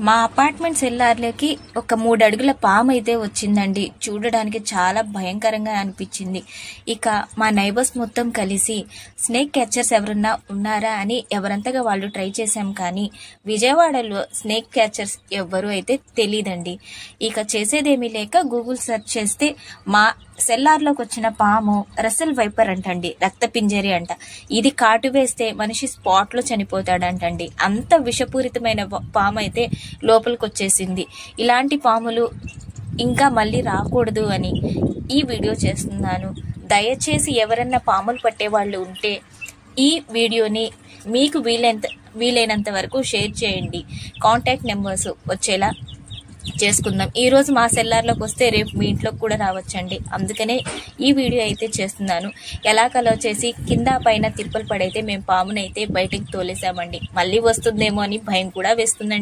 మా అపార్ట్మెంట్ సెల్లార్లోకి ఒక 3 అడుగుల పాము అయితే వచ్చిందండి. చూడడానికి చాలా భయంకరంగా అనిపించింది. ఇక మా నైబర్స్ మొత్తం కలిసి స్నేక్ క్యాచర్స్ ఎవరన్నా ఉన్నారా అని ఎవరంతగా వాళ్ళు ట్రై చేశాం, కానీ విజయవాడలో స్నేక్ క్యాచర్స్ ఎవ్వరూ అయితే తెలియదండి. ఇక చేసేదేమీ లేక గూగుల్ సెర్చ్ చేస్తే మా సెల్లార్లోకి వచ్చిన పాము రసెల్ వైపర్ అంటండి, రక్తపింజరి అంట. ఇది కాటు వేస్తే మనిషి స్పాట్ లో చనిపోతాడంటండి. అంత విషపూరితమైన పాము అయితే లోపలికి వచ్చేసింది. ఇలాంటి పాములు ఇంకా మళ్ళీ రాకూడదు అని ఈ వీడియో చేస్తున్నాను. దయచేసి ఎవరన్నా పాములు పట్టే వాళ్ళు ఉంటే ఈ వీడియోని మీకు వీలైనంత వరకు షేర్ చేయండి. కాంటాక్ట్ నెంబర్స్ వచ్చేలా చేసుకుందాం. ఈ రోజు మా సెల్లార్లోకి వస్తే రేపు మీ ఇంట్లోకి కూడా రావచ్చండి. అందుకనే ఈ వీడియో అయితే చేస్తున్నాను. ఎలా కలో చేసి కింద పైన తిప్పలు పడైతే మేము పామునైతే బయటికి తోలేసామండి. మళ్ళీ వస్తుందేమో అని భయం కూడా వేస్తుందండి.